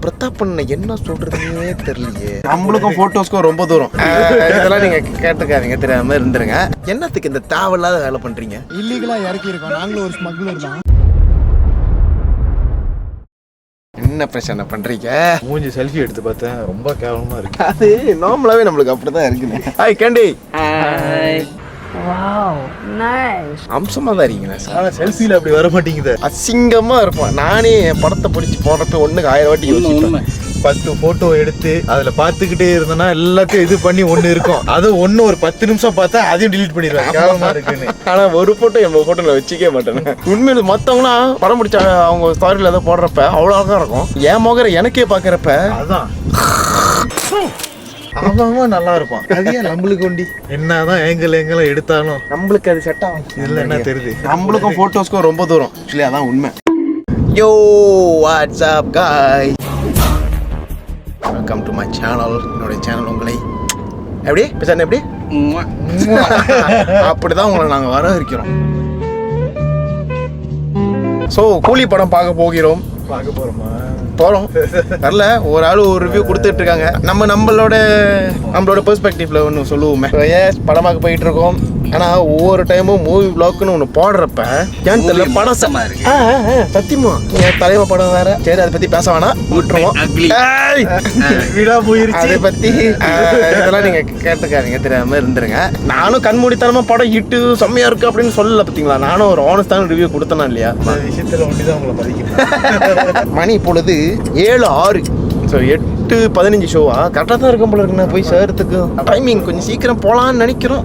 பிரதாப்பண்ண என்ன சொல்றதுன்னே தெரியலையே. நம்மளுக்கும் போட்டோஸ்க்கும் ரொம்ப தூரம். இதெல்லாம் நீங்க கேட்டுக்காதீங்க, தெரியாம இருந்துருங்க. என்னத்துக்கு இந்த தேவையில்லாத வேலை பண்றீங்க? இல்லீகலா இறக்கி இருக்கோம், நாங்களும் ஒரு ஸ்மக்லர் தான். என்ன பிரச்சனை பண்றீங்க? மூஞ்சி செல்ஃபி எடுத்து பார்த்தேன், ரொம்ப கேவலமா இருக்கு. அது நார்மலாவே நம்மளுக்கு அப்படிதான் இருக்குங்க. Hi Candy. Hi. Wow nice. அம்சமா தான் இருக்கீங்க. ஆனா செல்ஃபில அப்படி வர மாட்டேங்குது. அசிங்கமா இருப்பான். நானே என் படத்தை பிடிச்சி போடுறப்ப 1000 வாட்டி யோசிப்பேன். 10 போட்டோ எடுத்து அதுல பாத்துக்கிட்டே இருந்தேன்னா எல்லாத்தையும் இது பண்ணி ஒண்ணு இருக்கும். அது ஒண்ணு ஒரு 10 நிமிஷம் பார்த்தா அதையும் டிலீட் பண்ணிடுவேன், கேவலமா இருக்குன்னு. ஆனா ஒரு போட்டோ என் போட்டோ நான் வச்சுக்கவே மாட்டேன். உண்மையில மத்தவங்களாம் படம் பிடிச்ச அவங்க ஸ்டாரியில ஏதோ போடுறப்ப அவ்வளோ அழகா இருக்கும். என் முகர எனக்கே பாக்குறப்ப அதான் அவன் நல்லா இருப்பான். அதே நம்மளுக்கு ஒண்டி என்னதான் ஏங்கல் எடுத்தாலும் நம்மளுக்கு அது செட் ஆகும். இதுல என்ன தெரியுது, நம்மளுக்கும் போட்டோஸ்க்கும் ரொம்ப தூரம். ஆக்சுவலி அதான் உண்மை. யோ வாட்ஸ் அப் காய், வெல்கம் டு மை சேனல். என்னுடைய சேனல் உங்களை எப்படி பேசுறேன், எப்படி அப்படிதான் உங்களை நாங்கள் வர இருக்கிறோம். ஸோ கூலி படம் பார்க்க போகிறோம். பார்க்க போறோமா? போகிறோம். வரல, ஒரு ஆள் ஒரு ரிவ்யூ கொடுத்துட்டு இருக்காங்க. நம்மளோட பெர்ஸ்பெக்டிவ்ல ஒன்று சொல்லுவோமே. படமாக்க போயிட்டு இருக்கோம். ஆனால் ஒவ்வொரு டைமும் மூவி பிளாக்னு ஒன்று போடுறப்ப ஏன்னு தெரியல படம் சத்தியமா என் தலைவ படம் வேற. சரி, அதை பத்தி பேச வேணாம், விட்டுருவோம். அதை பத்தி இதெல்லாம் நீங்க கேட்டுக்காதீங்க, தெரியாம இருந்துருங்க. நானும் கண்மூடித்தனமா படம் ஹிட்டு செம்மையா இருக்கு அப்படின்னு சொல்லல. பார்த்தீங்களா, நானும் ஒரு ஆனஸ்டான ரிவ்யூ கொடுத்தேனா இல்லையா? விஷயத்துல ஒண்டிதான் உங்களை பதிக்கிறேன். மணி இப்பொழுது 7:06. ஸோ 8:15 ஷோவா கரெக்டாக தான் இருக்கும் போல இருக்குண்ணா. போய் சேர்றதுக்கு டைமிங் கொஞ்சம் சீக்கிரம் போகலான்னு நினைக்கிறோம்.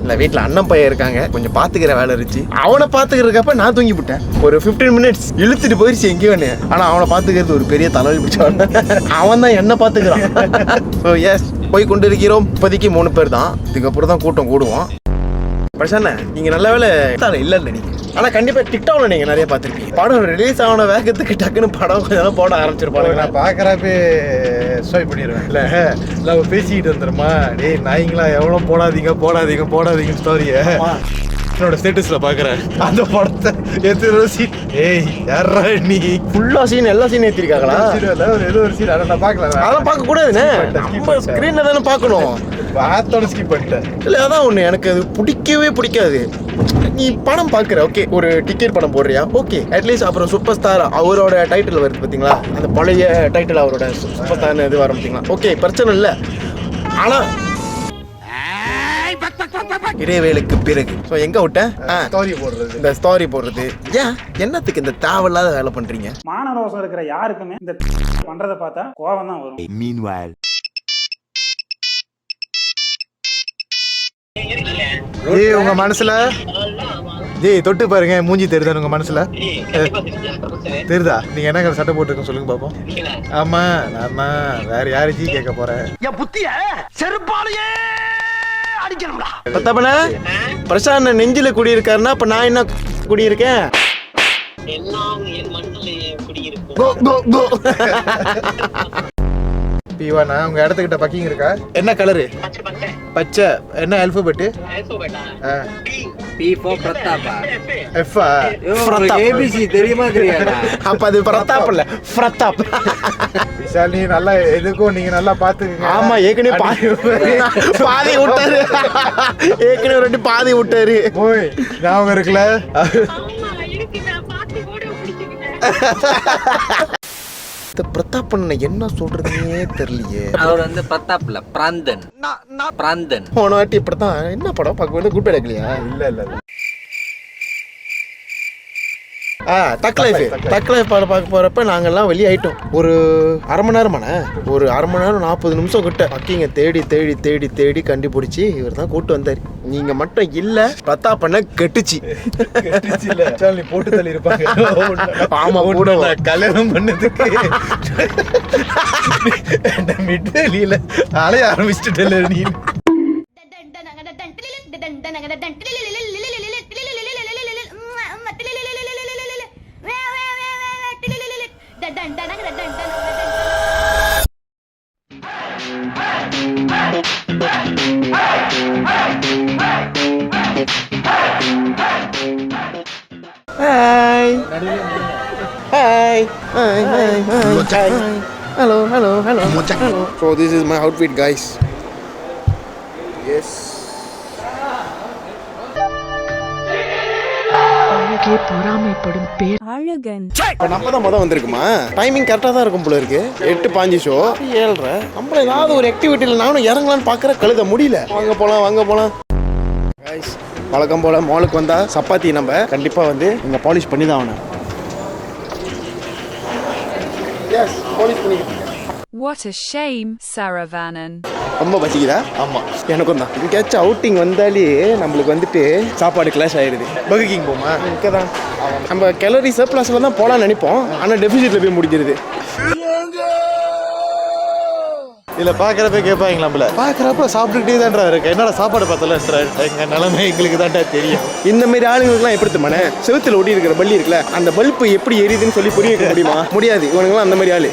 இல்லை, வீட்டில் அண்ணன் பையன் இருக்காங்க, கொஞ்சம் பார்த்துக்கிற வேலை இருந்துச்சு. அவனை பார்த்துக்கிறதுக்கப்ப நான் தூங்கி விட்டேன். ஒரு 15 மினிட்ஸ் இழுத்துட்டு போயிடுச்சு எங்கேயும். ஆனால் அவனை பார்த்துக்கிறது ஒரு பெரிய தலைவலி பிடிச்சவன். அவன் தான் என்ன பார்த்துக்கிறான். ஸோ எஸ், போய் கொண்டு இருக்கிறோம். இப்போதைக்கு 3 பேர் தான். இதுக்கப்புறம் தான் கூட்டம் கூடுவோம். பிரச்சனை நீங்க நல்ல வேலை இல்ல நீங்க. ஆனா கண்டிப்பா டிக்டாக்ல நீங்க நிறைய பாத்திருப்பீங்க. படம் ரிலீஸ் ஆன வேகத்துக்கு டக்குன்னு படம் கொஞ்சம் போட ஆரம்பிச்சிருப்பாங்க. நான் பாக்குறப்ப ஸ்வைப் பண்ணிடுவேன். இல்ல நம்ம பேசிக்கிட்டு வந்துருமா, டேய் நாய்ங்களா எவ்வளவு போடாதீங்க ஸ்டோரிய என்னோட ஸ்டேட்டஸ்ல பாக்குறேன். அந்த படத்தை எத்தனை சீன், ஏய் யாரா நீ ஃபுல்லா சீன், எல்லா சீன் ஏத்திருக்காங்களா? ஒரு ஏதோ ஒரு சீன் அதை நான் பாக்கல. அதெல்லாம் பார்க்க கூடாதுன்னு நம்ம ஸ்கிரீன்ல தானே பார்க்கணும். பார்த்தோட ஸ்கிப் பண்ணிட்டேன். இல்லை, அதான் ஒன்று எனக்கு அது பிடிக்காது. நீ படம் பார்க்குற, ஓகே, ஒரு டிக்கெட் படம் போடுறியா, ஓகே, அட்லீஸ்ட் அப்புறம் சூப்பர் ஸ்டார் அவரோட டைட்டில் வருது பார்த்தீங்களா, அந்த பழைய டைட்டில் அவரோட சூப்பர் ஸ்டார்னு இது வர பார்த்தீங்களா, ஓகே, பிரச்சனை இல்லை. ஆனால் இடைவேளைக்கு பிறகு ஸோ எங்க விட்டேன், இந்த ஸ்டோரி போடுறது. ஏன் என்னத்துக்கு இந்த தேவையில்லாத வேலை பண்றீங்க? மானரோசம் இருக்கிற யாருக்குமே இந்த பண்றதை பார்த்தா கோபம் தான் வரும். மீன்வாயில் உங்க மனசுல தொட்டு பாருங்க, மூஞ்சி தெரியுதா உங்க மனசுல? தெரியுதா? நீங்க என்ன சட்டை போட்டுருக்க சொல்லுங்க பாப்போம். ஆமா, நான் வேற யாரு ஜி கேட்க போறேன். என் புத்திய செருப்பாலையே அடிக்கணும்டா. பத்தப்பன பிரசாந்த் நெஞ்சில குடியிருக்காருன்னா அப்ப நான் என்ன குடியிருக்கேன்? பீவானா, உங்க இடத்துக்கிட்ட பக்கிங் இருக்கா? என்ன கலரு? பச்சை. என்ன ஆல்பபெட்? பி ஃபார் பிரதாப்பா. எஃப் ஆ? ஏபிசி தெரியுமா தெரியாதா? அப்ப அது பிரதாப் இல்ல, பிரதாப். விஷால், நீ நல்லா எதுக்கும் நீங்க நல்லா பாத்துக்கங்க. ஆமா, ஏற்கனவே பாதி விட்டாரு. ஏற்கனவே 2 பாதி விட்டாரு. போய் ஞாபகம் இருக்குல்ல? பிரதாப்பண்ண என்ன சொல்றதுன்னே தெரியலையே. அவர் வந்து பிரதாப் இல்ல, பிராந்தன். போன வாட்டி இப்படித்தான். என்ன படம் பார்க்க குட் பை எடுக்கலையா? இல்ல தக் லைஃப் படம் பார்க்க போறப்ப நாங்கெல்லாம் வெளியாயிட்டோம். ஒரு அரை மணி நேரம் 40 நிமிஷம் கிட்ட பக்கிங்க தேடி கண்டுபிடிச்சி இவர் தான் கூட்டு வந்தாரு. நீங்க மட்டும் இல்ல, பிரதாப்பண்ண கெட்டுச்சு. நீ போட்டு தள்ளி இருப்பாங்க. ஆமா, கூட கல்யாணம் பண்ணதுக்கு மிட்டலியில அலைய ஆரம்பிச்சுட்டு நீ. Hi. Hello. So this is my outfit, guys. Yes. அழகன் இப்போ நம்ம தான் மொதல் வந்திருக்குமா? டைமிங் கரெக்டாக தான் இருக்கும் போல இருக்கு. 8:05 ஷோ 7:30. நம்மள ஏதாவது ஒரு ஆக்டிவிட்டியில் நானும் இறங்கலான்னு பார்க்குற கழுத முடியல. வாங்க போகலாம் கைஸ். வழக்கம் போல் மாலுக்கு வந்தால் சப்பாத்தி நம்ம கண்டிப்பாக வந்து இங்கே பாலிஷ் பண்ணி தான் ஆகணும். எஸ், பாலிஷ் பண்ணிக்கிட்டு. What a shame, Saravanan. ரொம்ப பசிக்குதா? ஆமாம், எனக்கும் தான். எங்கேயாச்சும் அவுட்டிங் வந்தாலே நம்மளுக்கு வந்துட்டு சாப்பாடு கிளாஷ் ஆயிடுது. பர்கர் கிங் போமா? இங்கே தான் நம்ம கேலரி சர்ப்ளஸில் தான் போகலான்னு நினைப்போம், ஆனால் டெபிசிட்டில் போய் முடிஞ்சிருது. இல்லை பார்க்குறப்ப கேட்பாங்க நம்மள, பார்க்குறப்ப சாப்பிட்டுக்கிட்டே தான்டா இருக்கு, என்னடா சாப்பாடு பார்த்தல எங்கள் நிலைமை எங்களுக்கு தான்டா தெரியும். இந்த மாதிரி ஆளுங்களுக்குலாம் எப்படி தெரியுமாண்ணே, செவுத்துல ஒட்டி இருக்கிற பல்லி இருக்குல்ல, அந்த பல்பு எப்படி எரியுதுன்னு சொல்லி புரிய வைக்க முடியுமா? முடியாது. இவனுங்களாம் அந்த மாதிரி ஆளு.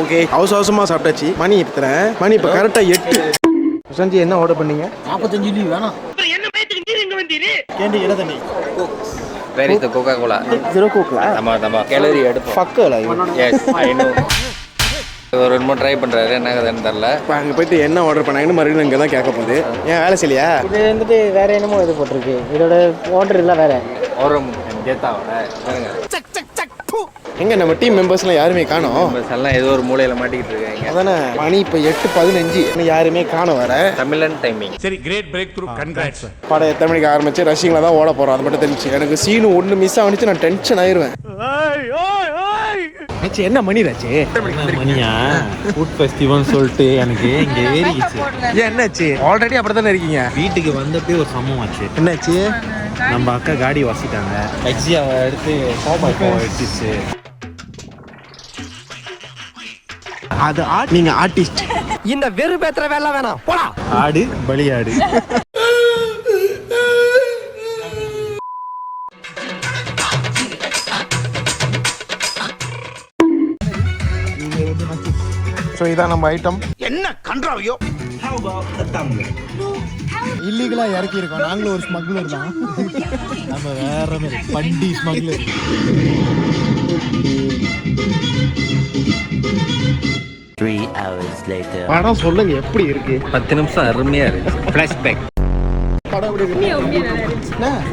ஓகே, அவசரமாக சாப்பிட்டாச்சு. மணி இப்போ கரெக்டாக 8. சஞ்சி என்ன ஆர்டர் பண்ணீங்க? 45 வேணாம். கேண்டி என்ன தண்ணி? Where is the Coca-Cola? Zero கோக்லா? நம்ம கேலரி எடுப்போம். ஃபக்கலா? Yes, I know. ஒரு 2 மூணு ட்ரை பண்ணுறாரு, என்ன கதைன்னு தெரில. இப்போ அங்கே போயிட்டு என்ன ஆர்டர் பண்ணாங்கன்னு மறுபடியும் இங்கே தான் கேட்க போகுது. ஏன் வேலை செய்யலையா? இது வந்துட்டு வேற என்னமோ இது போட்டிருக்கு, இதோட ஆர்டர் இல்லை வேற. ஒரு ஜெத்தாவோட பாருங்க, எங்க நம்ம டீம் மெம்பர்ஸ்லாம் யாருமே காணோம். பஸ் எல்லாம் ஏதோ ஒரு மூலையில் மாட்டிக்கிட்டு இருக்காங்க. அதானே, மணி இப்போ 8:15. இன்னும் யாருமே காணோம் வர. தமிழன் டைமிங். சரி, கிரேட் பிரேக் த்ரூ, கன்கிராட்ஸ். படம் எத்தனை மணிக்கு ஆரம்பிச்சு ரஷ்ஷிங்கில் தான் ஓட போகிறோம், அது மட்டும் தெரிஞ்சு. எனக்கு சீனு ஒன்று மிஸ் ஆகிடுச்சு, நான் டென்ஷன் ஆயிடுவேன். என்ன மணி ராச்சு? மணியா ஃபுட் ஃபெஸ்டிவல் சொல்லிட்டு எனக்கு இங்க ஏறிச்சு. ஏன் என்னாச்சு? ஆல்ரெடி அப்படி தானே இருக்கீங்க. வீட்டுக்கு வந்தப்பே ஒரு சம்பவம் ஆச்சு. என்னாச்சு? நம்ம அக்கா காடி வசிட்டாங்க, எக்ஸியாவை எடுத்து கோபாய் எடுத்துச்சு. அது நீங்க ஆர்டிஸ்ட். இந்த வெறு பேத்துற வேலை வேணாம், போடா. ஆடு பலியாடு. ஸோ இதான் நம்ம ஐட்டம். என்ன கன்றாவியோ? இல்லீகலா இறக்கி இருக்கோம், நாங்களும் ஒரு ஸ்மக்லர் தான். நம்ம வேற மாதிரி பண்டி ஸ்மக்லர். படம் சொல்லுங்க, எப்படி இருக்கு? 10 நிமிஷம் அருமையாக இருக்கு. ஃப்ளாஷ்பேக். படம் எப்படி இருக்கு?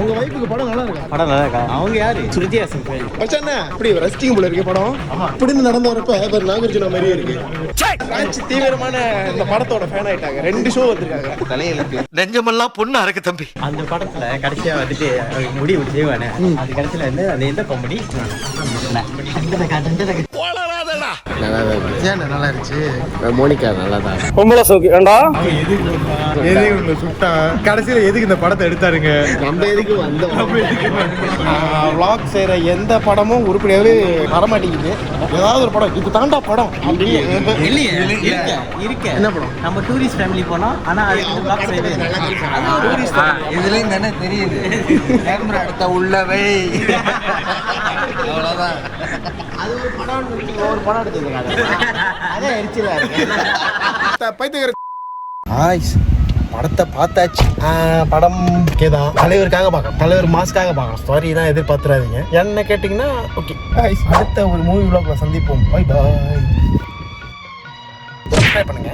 உங்க வைப்புக்கு படம் நல்லா இருக்கா? படம் நல்லா இருக்கா? அவங்க யாரு? சுருதியாசன் கோயில். மச்சானே, இப்படி ரஸ்டிங் போல இருக்கு படம். இப்படின்னு நடந்து வரப்ப ஒரு நாகார்ஜுனா மாதிரியே இருக்கு. தீவிரமான இந்த படத்தோட ஃபேன் ஆயிட்டாங்க. 2 ஷோ வந்திருக்காங்க. தலையெழுத்து நெஞ்சமெல்லாம் பொண்ணு அறக்கு தம்பி. அந்த படத்துல கடைசியா வந்துட்டு முடி இப்படி செய்வானே, அது கடைசியில வந்து அது எந்த காமெடி? நல்லா இருந்துச்சு. மோனிகா நல்லா தான். எதுக்கு உங்களை சுட்டான்? கடைசியில எதுக்கு இந்த படத்தை எடுத்தாருங்க? நம்ம எதுக்கு வந்தோம்? vlog செய்யற எந்த படமும் உருப்படியாவே வரமாட்டேங்குது. ஏதாவது ஒரு படம் இது தாண்டா படம் அப்படின்னு இருக்க என்ன படம்? நம்ம டூரிஸ்ட் ஃபேமிலி போனோம், ஆனா அது vlog செய்யவே இல்லை. இதுலேயும் தானே தெரியுது, கேமரா எடுத்த உள்ளவே. அவ்வளோதான். அது ஒரு படம், ஒரு படம் எடுத்துருக்காங்க. அதே எரிச்சலா இருக்கு. பைத்தியக்கார படத்தை பார்த்தாச்சு. படம் கேதான். தலைவருக்காக பார்க்கலாம், தலைவர் மாஸ்க்காக பார்க்கலாம். ஸ்டோரி தான் எதிர்பார்த்துறாதீங்க. என்ன கேட்டிங்கன்னா ஓகே, அடுத்த ஒரு மூவி vlogல சந்திப்போம். Bye bye. சப்ஸ்கிரைப் பண்ணுங்க.